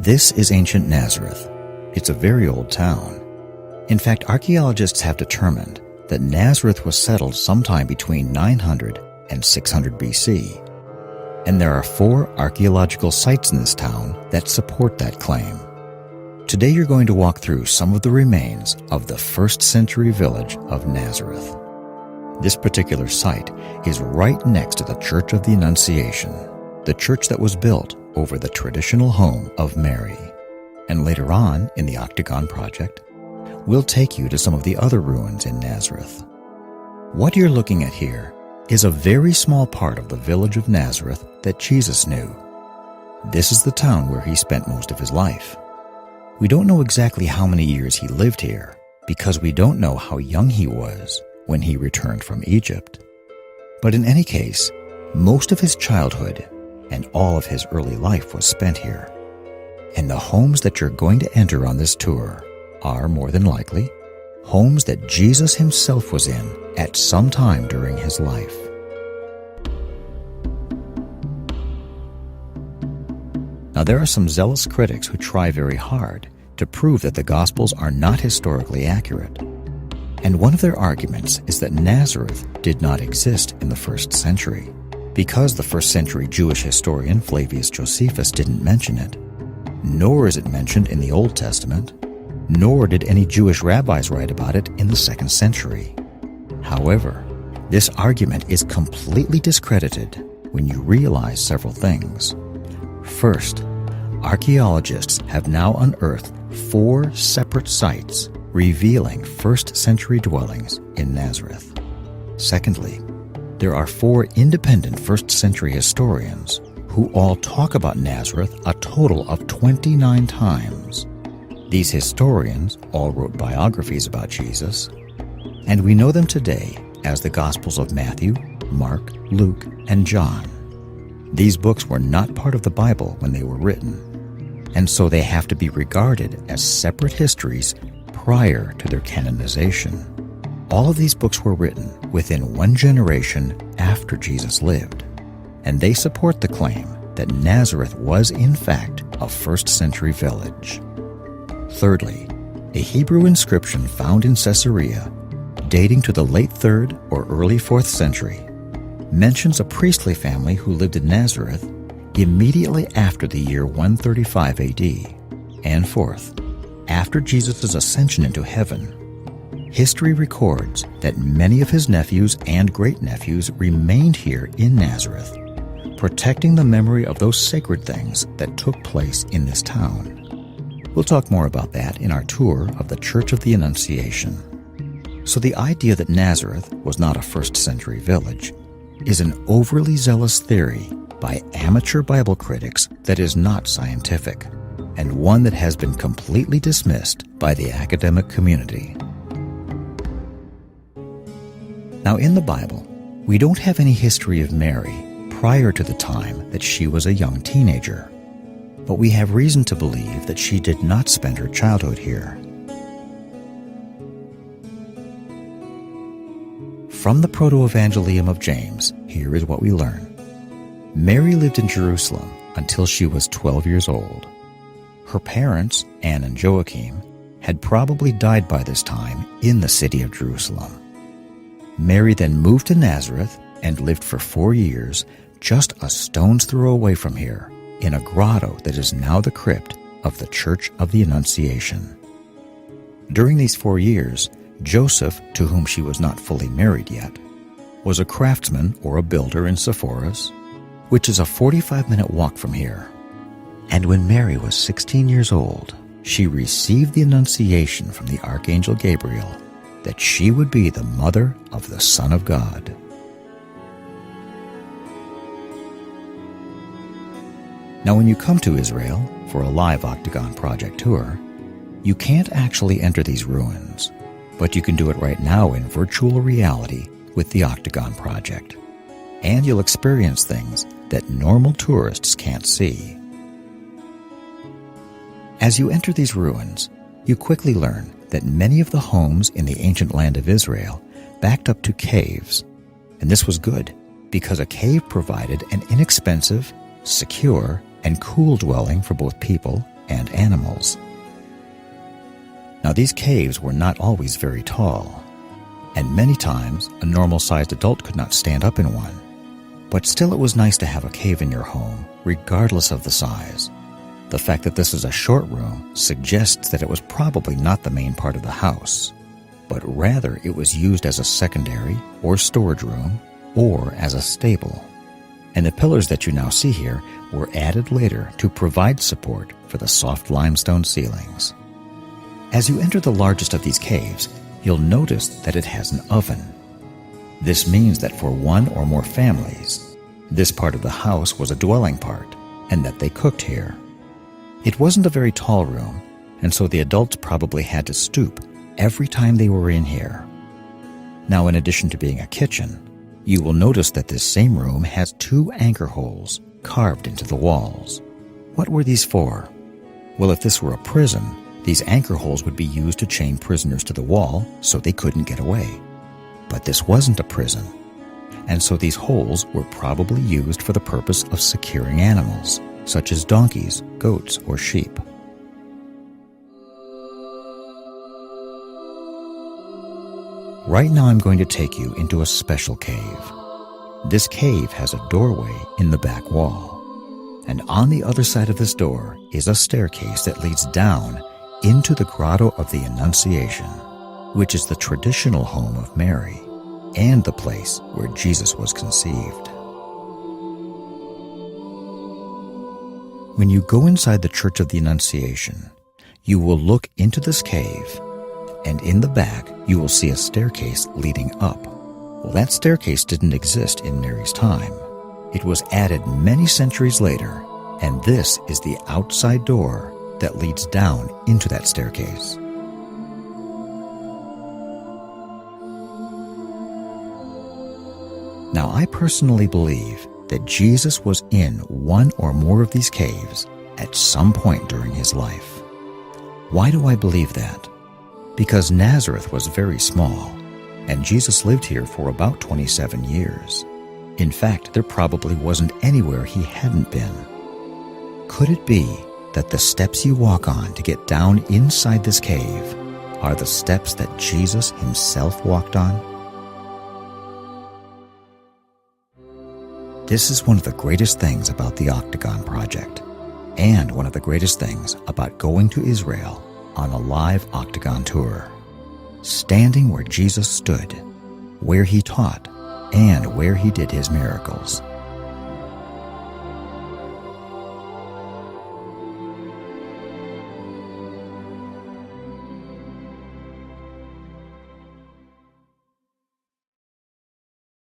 This is ancient Nazareth. It's a very old town. In fact, archaeologists have determined that Nazareth was settled sometime between 900 and 600 BC. And there are 4 archaeological sites in this town that support that claim. Today you're going to walk through some of the remains of the 1st century village of Nazareth. This particular site is right next to the Church of the Annunciation, the church that was built over the traditional home of Mary. And later on, in the Octagon Project, we'll take you to some of the other ruins in Nazareth. What you're looking at here is a very small part of the village of Nazareth that Jesus knew. This is the town where he spent most of his life. We don't know exactly how many years he lived here because we don't know how young he was when he returned from Egypt. But in any case, most of his childhood and all of his early life was spent here. And the homes that you're going to enter on this tour are, more than likely, homes that Jesus himself was in at some time during his life. Now, there are some zealous critics who try very hard to prove that the Gospels are not historically accurate. And one of their arguments is that Nazareth did not exist in the 1st century, because the 1st century Jewish historian Flavius Josephus didn't mention it, nor is it mentioned in the Old Testament, nor did any Jewish rabbis write about it in the 2nd century. However, this argument is completely discredited when you realize several things. First, archaeologists have now unearthed 4 separate sites revealing 1st century dwellings in Nazareth. Secondly, there are 4 independent 1st century historians who all talk about Nazareth a total of 29 times. These historians all wrote biographies about Jesus, and we know them today as the Gospels of Matthew, Mark, Luke, and John. These books were not part of the Bible when they were written, and so they have to be regarded as separate histories prior to their canonization. All of these books were written within 1 generation after Jesus lived, and they support the claim that Nazareth was in fact a 1st century village. Thirdly, a Hebrew inscription found in Caesarea, dating to the late 3rd or early 4th century, mentions a priestly family who lived in Nazareth immediately after the year 135 AD. And fourth, after Jesus' ascension into heaven, history records that many of his nephews and great-nephews remained here in Nazareth, protecting the memory of those sacred things that took place in this town. We'll talk more about that in our tour of the Church of the Annunciation. So the idea that Nazareth was not a 1st century village is an overly zealous theory by amateur Bible critics that is not scientific, and one that has been completely dismissed by the academic community. Now, in the Bible, we don't have any history of Mary prior to the time that she was a young teenager, but we have reason to believe that she did not spend her childhood here. From the Proto-Evangelium of James, here is what we learn. Mary lived in Jerusalem until she was 12 years old. Her parents, Anne and Joachim, had probably died by this time in the city of Jerusalem. Mary then moved to Nazareth and lived for 4 years just a stone's throw away from here, in a grotto that is now the crypt of the Church of the Annunciation. During these 4 years, Joseph, to whom she was not fully married yet, was a craftsman or a builder in Sepphoris, which is a 45-minute walk from here. And when Mary was 16 years old, she received the annunciation from the Archangel Gabriel that she would be the mother of the Son of God. Now, when you come to Israel for a live Octagon Project tour, you can't actually enter these ruins, but you can do it right now in virtual reality with the Octagon Project, and you'll experience things that normal tourists can't see. As you enter these ruins, you quickly learn that many of the homes in the ancient land of Israel backed up to caves, and this was good because a cave provided an inexpensive, secure, and cool dwelling for both people and animals. Now, these caves were not always very tall, and many times a normal-sized adult could not stand up in one. But still, it was nice to have a cave in your home, regardless of the size. The fact that this is a short room suggests that it was probably not the main part of the house, but rather it was used as a secondary or storage room or as a stable. And the pillars that you now see here were added later to provide support for the soft limestone ceilings. As you enter the largest of these caves, you'll notice that it has an oven. This means that for one or more families, this part of the house was a dwelling part, and that they cooked here. It wasn't a very tall room, and so the adults probably had to stoop every time they were in here. Now, in addition to being a kitchen, you will notice that this same room has 2 anchor holes carved into the walls. What were these for? Well, if this were a prison, these anchor holes would be used to chain prisoners to the wall so they couldn't get away. But this wasn't a prison, and so these holes were probably used for the purpose of securing animals, such as donkeys, goats, or sheep. Right now I'm going to take you into a special cave. This cave has a doorway in the back wall, and on the other side of this door is a staircase that leads down into the Grotto of the Annunciation, which is the traditional home of Mary and the place where Jesus was conceived. When you go inside the Church of the Annunciation, you will look into this cave, and in the back you will see a staircase leading up. Well, that staircase didn't exist in Mary's time. It was added many centuries later, and this is the outside door that leads down into that staircase. Now, I personally believe that Jesus was in one or more of these caves at some point during his life. Why do I believe that? Because Nazareth was very small, and Jesus lived here for about 27 years. In fact, there probably wasn't anywhere he hadn't been. Could it be that the steps you walk on to get down inside this cave are the steps that Jesus himself walked on? This is one of the greatest things about the Octagon Project, and one of the greatest things about going to Israel on a live Octagon tour. Standing where Jesus stood, where he taught, and where he did his miracles.